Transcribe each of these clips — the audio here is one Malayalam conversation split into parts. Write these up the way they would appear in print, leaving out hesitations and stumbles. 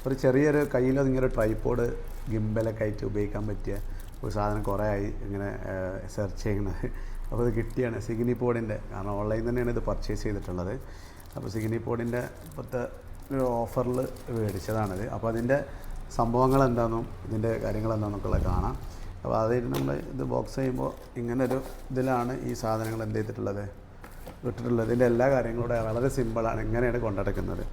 ഒരു ചെറിയൊരു കയ്യിലൊതുങ്ങിയൊരു ട്രൈപോഡ് ഗിംബലൊക്കെ ആയിട്ട് ഉപയോഗിക്കാൻ പറ്റിയ ഒരു സാധനം കുറേ ആയി ഇങ്ങനെ സെർച്ച് ചെയ്യുന്നത്. അപ്പോൾ ഇത് കിട്ടിയാണ് സിഗ്നിപോഡിൻ്റെ. കാരണം ഓൺലൈനിൽ തന്നെയാണ് ഇത് പർച്ചേസ് ചെയ്തിട്ടുള്ളത്. അപ്പോൾ സിഗ്നിപോഡിൻ്റെ ഇപ്പോഴത്തെ ഒരു ഓഫറിൽ മേടിച്ചതാണിത്. അപ്പോൾ അതിൻ്റെ സംഭവങ്ങൾ എന്താണെന്നും ഇതിൻ്റെ കാര്യങ്ങൾ എന്താണെന്നൊക്കെ കാണാം. അപ്പോൾ അതിൽ നമ്മൾ ഇത് ബോക്സ് ചെയ്യുമ്പോൾ ഇങ്ങനൊരു ഇതിലാണ് ഈ സാധനങ്ങൾ എന്ത് ചെയ്തിട്ടുള്ളത് ഇട്ടിട്ടുള്ളത്. ഇതിൻ്റെ എല്ലാ കാര്യങ്ങളും വളരെ സിമ്പിളാണ്. ഇങ്ങനെയാണ് കൊണ്ടുനടക്കുന്നത്.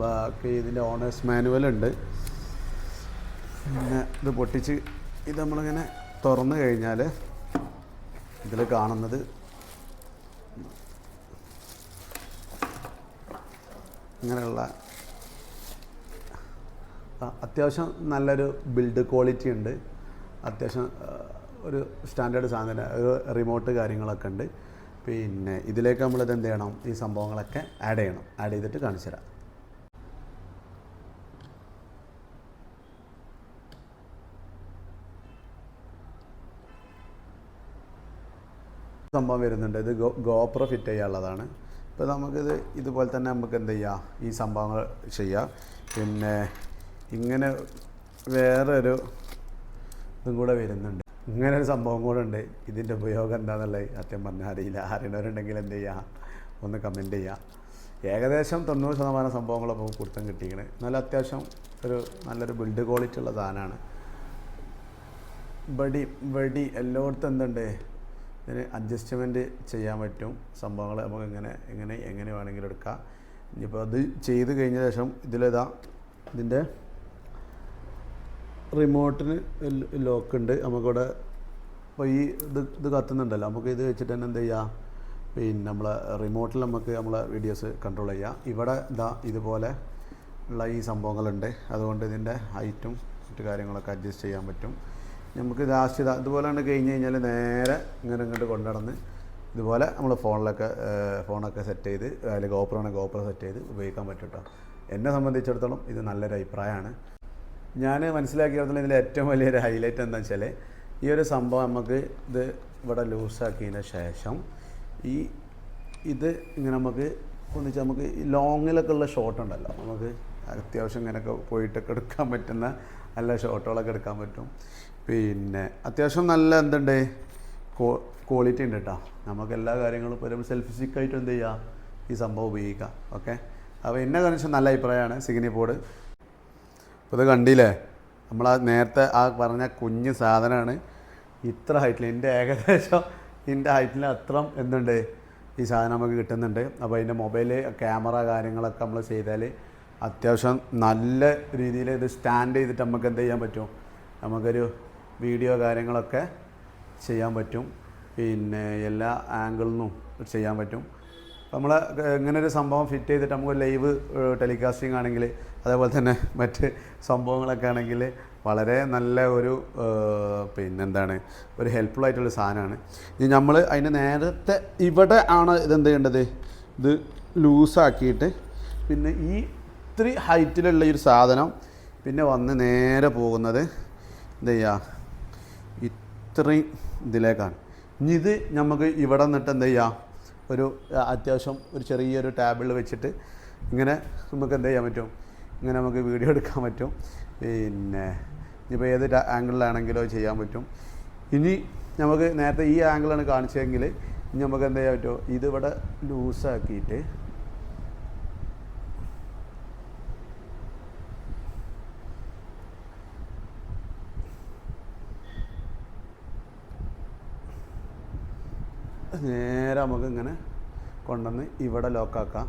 ബാക്കി ഇതിൻ്റെ ഓണേഴ്സ് മാനുവൽ ഉണ്ട്. പിന്നെ ഇത് പൊട്ടിച്ച് ഇത് നമ്മളിങ്ങനെ തുറന്നു കഴിഞ്ഞാൽ ഇതിൽ കാണുന്നത് ഇങ്ങനെയുള്ള അത്യാവശ്യം നല്ലൊരു ബിൽഡ് ക്വാളിറ്റി ഉണ്ട്. അത്യാവശ്യം ഒരു സ്റ്റാൻഡേർഡ് സാധനം, ഒരു റിമോട്ട് കാര്യങ്ങളൊക്കെ ഉണ്ട്. പിന്നെ ഇതിലേക്ക് നമ്മളിത് എന്ത് ചെയ്യണം, ഈ സംഭവങ്ങളൊക്കെ ആഡ് ചെയ്യണം. ആഡ് ചെയ്തിട്ട് കാണിച്ചു തരാം. സംഭവം വരുന്നുണ്ട്. ഇത് ഗോപ്രോ ഫിറ്റ് ചെയ്യാനുള്ളതാണ്. ഇപ്പോൾ നമുക്കിത് ഇതുപോലെ തന്നെ നമുക്ക് എന്ത് ചെയ്യാം, ഈ സംഭവങ്ങൾ ചെയ്യാം. പിന്നെ ഇങ്ങനെ വേറൊരു ഇതും കൂടെ വരുന്നുണ്ട്. ഇങ്ങനെ ഒരു സംഭവം കൂടെ ഉണ്ട്. ഇതിൻ്റെ ഉപയോഗം എന്താണെന്നുള്ളത് സത്യം പറഞ്ഞാൽ അറിയില്ല. അറിയണവരുണ്ടെങ്കിൽ എന്ത് ചെയ്യുക, ഒന്ന് കമൻറ്റ് ചെയ്യുക. ഏകദേശം 90% സംഭവങ്ങളൊക്കെ കൊടുത്തും കിട്ടിയിരിക്കണേ. നല്ല അത്യാവശ്യം ഒരു നല്ലൊരു ബിൽഡ് ക്വാളിറ്റി ഉള്ള സാധനമാണ്. വടി എല്ലായിടത്തും എന്തുണ്ട്, ഇതിന് അഡ്ജസ്റ്റ്മെൻറ്റ് ചെയ്യാൻ പറ്റും. സംഭവങ്ങൾ നമുക്ക് എങ്ങനെ വേണമെങ്കിലും എടുക്കാം. ഇനിയിപ്പോൾ അത് ചെയ്ത് കഴിഞ്ഞ ശേഷം ഇതിൻ്റെ റിമോട്ടിന് ലോക്കുണ്ട്. നമുക്കിവിടെ ഇപ്പോൾ ഇത് കത്തുന്നുണ്ടല്ലോ, നമുക്ക് ഇത് വെച്ചിട്ട് തന്നെ എന്ത് ചെയ്യാം, പിന്നെ നമ്മളെ റിമോട്ടിൽ നമുക്ക് നമ്മളെ വീഡിയോസ് കൺട്രോൾ ചെയ്യാം. ഇവിടെ ഇതുപോലെ ഉള്ള ഈ സംഭവങ്ങളുണ്ട്. അതുകൊണ്ട് ഇതിൻ്റെ ഹൈറ്റും മറ്റു കാര്യങ്ങളൊക്കെ അഡ്ജസ്റ്റ് ചെയ്യാൻ പറ്റും. നമുക്ക് ലാസ്റ്റ് ഇതുപോലെ തന്നെ കഴിഞ്ഞ് കഴിഞ്ഞാൽ നേരെ ഇങ്ങോട്ട് കൊണ്ടുനടന്ന് ഇതുപോലെ നമ്മൾ ഫോണൊക്കെ സെറ്റ് ചെയ്ത്, അതിൽ ഗോപ്രോ സെറ്റ് ചെയ്ത് ഉപയോഗിക്കാൻ പറ്റും കേട്ടോ. എന്നെ സംബന്ധിച്ചിടത്തോളം ഇത് നല്ലൊരു അഭിപ്രായമാണ്. ഞാൻ മനസ്സിലാക്കിയിടത്തോളം ഇതിൽ ഏറ്റവും വലിയൊരു ഹൈലൈറ്റ് എന്താണെന്ന് വെച്ചാൽ, ഈ ഒരു സംഭവം നമുക്ക് ഇത് ഇവിടെ ലൂസാക്കിയതിന് ശേഷം ഇത് ഇങ്ങനെ നമുക്ക് ഒന്നിച്ച് നമുക്ക് ഈ ലോങ്ങിലൊക്കെ ഉള്ള ഷോട്ട് ഉണ്ടല്ലോ, നമുക്ക് അത്യാവശ്യം ഇങ്ങനെയൊക്കെ പോയിട്ടൊക്കെ എടുക്കാൻ പറ്റുന്ന നല്ല ഷോട്ടുകളൊക്കെ എടുക്കാൻ പറ്റും. പിന്നെ അത്യാവശ്യം നല്ല എന്തുണ്ട്, ക്വാളിറ്റി ഉണ്ട് കേട്ടോ. നമുക്ക് എല്ലാ കാര്യങ്ങളും ഇപ്പോൾ ഒരു സെൽഫി സ്റ്റിക്കായിട്ട് എന്ത് ചെയ്യുക, ഈ സംഭവം ഉപയോഗിക്കാം. ഓക്കെ, അപ്പോൾ എന്നെ കാണിച്ച നല്ല അഭിപ്രായമാണ് സിഗ്നിപോഡ്. അപ്പോൾ ഇത് കണ്ടില്ലേ, നമ്മൾ നേരത്തെ പറഞ്ഞ കുഞ്ഞ് സാധനമാണ്. ഇത്ര ഹൈറ്റിൽ എൻ്റെ ഹൈറ്റിൽ അത്രം എന്തുണ്ട് ഈ സാധനം നമുക്ക് കിട്ടുന്നുണ്ട്. അപ്പോൾ അതിൻ്റെ മൊബൈൽ ക്യാമറ കാര്യങ്ങളൊക്കെ നമ്മൾ ചെയ്താൽ അത്യാവശ്യം നല്ല രീതിയിൽ ഇത് സ്റ്റാൻഡ് ചെയ്തിട്ട് നമുക്ക് എന്ത് ചെയ്യാൻ പറ്റും, നമുക്കൊരു വീഡിയോ കാര്യങ്ങളൊക്കെ ചെയ്യാൻ പറ്റും. പിന്നെ എല്ലാ ആംഗിളിൽ നിന്നും ചെയ്യാൻ പറ്റും. നമ്മൾ ഇങ്ങനൊരു സംഭവം ഫിറ്റ് ചെയ്തിട്ട് നമുക്ക് ലൈവ് ടെലികാസ്റ്റിംഗ് ആണെങ്കിൽ, അതേപോലെ തന്നെ മറ്റ് സംഭവങ്ങളൊക്കെ ആണെങ്കിൽ വളരെ നല്ല ഒരു ഒരു ഹെൽപ്ഫുൾ ആയിട്ടുള്ള സാധനമാണ്. ഇനി നമ്മൾ അതിന് നേരത്തെ ഇവിടെ ആണ് ഇതെന്ത് ചെയ്യേണ്ടത്, ഇത് ലൂസാക്കിയിട്ട് പിന്നെ ഈ ഇത്രയും ഹൈറ്റിലുള്ള ഈ ഒരു സാധനം പിന്നെ വന്ന് നേരെ പോകുന്നത് എന്ത് ചെയ്യുക, ഇത്രയും ഇതിലേക്കാണ്. ഇനി ഇത് നമുക്ക് ഇവിടെ നിന്നിട്ട് എന്ത് ചെയ്യുക, ഒരു അത്യാവശ്യം ഒരു ചെറിയൊരു ടാബിളിൽ വെച്ചിട്ട് ഇങ്ങനെ നമുക്ക് എന്ത് ചെയ്യാൻ പറ്റും, ഇങ്ങനെ നമുക്ക് വീഡിയോ എടുക്കാൻ പറ്റും. പിന്നെ ഇനിയിപ്പോൾ ഏത് ആംഗിളിലാണെങ്കിലോ ചെയ്യാൻ പറ്റും. ഇനി നമുക്ക് നേരത്തെ ഈ ആംഗിളാണ് കാണിച്ചതെങ്കിൽ ഇനി നമുക്ക് എന്ത് ചെയ്യാൻ പറ്റുമോ, ഇതിവിടെ ലൂസാക്കിയിട്ട് നേരെ നമുക്ക് ഇങ്ങനെ കൊണ്ടുവന്ന് ഇവിടെ ലോക്കാക്കാം.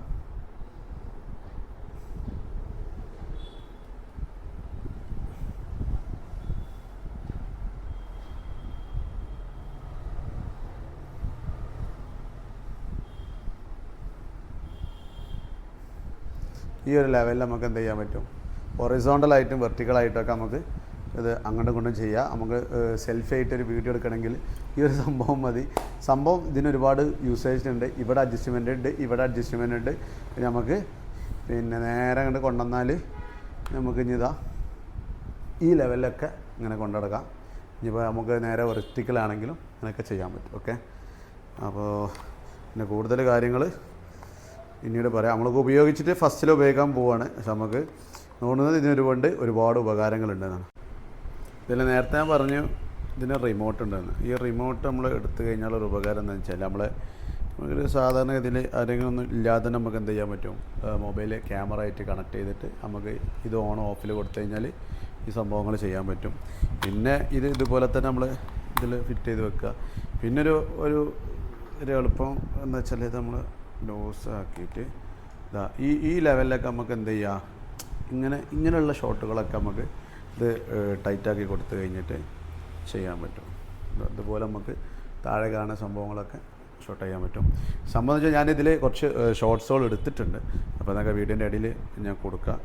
ഈ ഒരു ലെവലിൽ നമുക്ക് എന്ത് ചെയ്യാൻ പറ്റും, ഹൊറിസോണ്ടലായിട്ടും വെർട്ടിക്കലായിട്ടൊക്കെ നമുക്ക് ഇത് അങ്ങോട്ടും ഇങ്ങോട്ടും ചെയ്യാം. നമുക്ക് സെൽഫി ആയിട്ടൊരു വീഡിയോ എടുക്കണമെങ്കിൽ ഈ ഒരു സംഭവം മതി. സംഭവം ഇതിനൊരുപാട് യൂസേജ് ഉണ്ട്. ഇവിടെ അഡ്ജസ്റ്റ്മെൻ്റ് ഉണ്ട്, ഇവിടെ അഡ്ജസ്റ്റ്മെൻ്റ് ഉണ്ട്. നമുക്ക് പിന്നെ നേരെ അങ്ങോട്ട് കൊണ്ടുവന്നാൽ നമുക്ക് ഇനി ഈ ലെവലിലൊക്കെ ഇങ്ങനെ കൊണ്ടുനടക്കാം. ഇനിയിപ്പോൾ നമുക്ക് നേരെ വെർട്ടിക്കലാണെങ്കിലും അങ്ങനെയൊക്കെ ചെയ്യാൻ പറ്റും. ഓക്കെ, അപ്പോൾ പിന്നെ കൂടുതൽ കാര്യങ്ങൾ പിന്നീട് പറയാം. നമ്മൾക്ക് ഉപയോഗിച്ചിട്ട് ഫസ്റ്റിൽ ഉപയോഗിക്കാൻ പോവുകയാണ്. പക്ഷെ നമുക്ക് തോന്നുന്നത് ഒരുപാട് ഉപകാരങ്ങളുണ്ടെന്നാണ്. ഇതിൽ നേരത്തെ ഞാൻ പറഞ്ഞു ഇതിന് റിമോട്ട് ഉണ്ടെന്ന്. ഈ റിമോട്ട് നമ്മൾ എടുത്തു കഴിഞ്ഞാൽ ഒരു ഉപകാരം എന്താണെന്ന് വെച്ചാൽ നമുക്കൊരു സാധാരണ ഇതിൽ ആരെങ്കിലും ഒന്നും ഇല്ലാതെ നമുക്ക് എന്ത് ചെയ്യാൻ പറ്റും, മൊബൈൽ ക്യാമറ ആയിട്ട് കണക്ട് ചെയ്തിട്ട് നമുക്ക് ഇത് ഓൺ ഓഫിൽ കൊടുത്തു കഴിഞ്ഞാൽ ഈ സംഭവങ്ങൾ ചെയ്യാൻ പറ്റും. പിന്നെ ഇതുപോലെ തന്നെ നമ്മൾ ഇതിൽ ഫിറ്റ് ചെയ്ത് വെക്കുക. പിന്നെ ഒരു എളുപ്പം എന്ന് വെച്ചാൽ ഇത് നമ്മൾ ലൂസ് ആക്കിയിട്ട് ഈ ലെവലിലൊക്കെ നമുക്ക് എന്ത് ചെയ്യുക, ഇങ്ങനെയുള്ള ഷോട്ടുകളൊക്കെ നമുക്ക് ഇത് ടൈറ്റാക്കി കൊടുത്തു കഴിഞ്ഞിട്ട് ചെയ്യാൻ പറ്റും. അതുപോലെ നമുക്ക് താഴെ കാണുന്ന സംഭവങ്ങളൊക്കെ ഷോട്ട് ചെയ്യാൻ പറ്റും. സംഭവം വെച്ചാൽ ഞാനിതിൽ കുറച്ച് ഷോർട്സുകൾ എടുത്തിട്ടുണ്ട്. അപ്പോൾ അതൊക്കെ വീഡിയോൻ്റെ ഇടയിൽ ഞാൻ കൊടുക്കുക.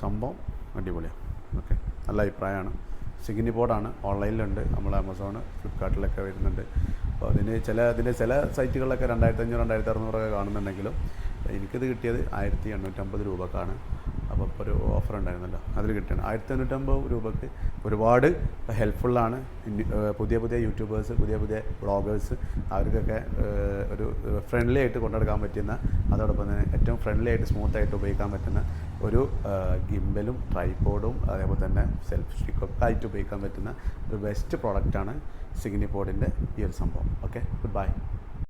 സംഭവം അടിപൊളിയാണ്. ഓക്കെ, നല്ല അഭിപ്രായമാണ്. സിഗ്നിപോഡാണ്, ഓൺലൈനിലുണ്ട്, നമ്മൾ ആമസോൺ ഫ്ലിപ്കാർട്ടിലൊക്കെ വരുന്നുണ്ട്. അപ്പോൾ ഇതിൻ്റെ ചില സൈറ്റുകളിലൊക്കെ 2500 2600 കാണുന്നുണ്ടെങ്കിലും എനിക്കിത് കിട്ടിയത് 1850 രൂപക്കാണ്. അപ്പോൾ ഇപ്പോൾ ഒരു ഓഫർ ഉണ്ടായിരുന്നല്ലോ, അതിൽ കിട്ടിയാണ് 1850 രൂപക്ക്. ഒരുപാട് ഹെൽപ്ഫുള്ളാണ്. പുതിയ യൂട്യൂബേഴ്സ്, പുതിയ വ്ളോഗേഴ്സ്, അവർക്കൊക്കെ ഒരു ഫ്രണ്ട്ലി ആയിട്ട് കൊണ്ടുനടക്കാൻ പറ്റുന്ന, അതോടൊപ്പം തന്നെ ഏറ്റവും ഫ്രണ്ട്ലി ആയിട്ട് സ്മൂത്തായിട്ട് ഉപയോഗിക്കാൻ പറ്റുന്ന ഒരു ഗിംബലും ട്രൈപോഡും അതേപോലെ തന്നെ സെൽഫി സ്റ്റിക്കൊക്കെ ആയിട്ട് ഉപയോഗിക്കാൻ പറ്റുന്ന ഒരു ബെസ്റ്റ് പ്രോഡക്റ്റാണ് സിഗ്നിപോഡിൻ്റെ ഈ ഒരു സംഭവം. Okay, good bye.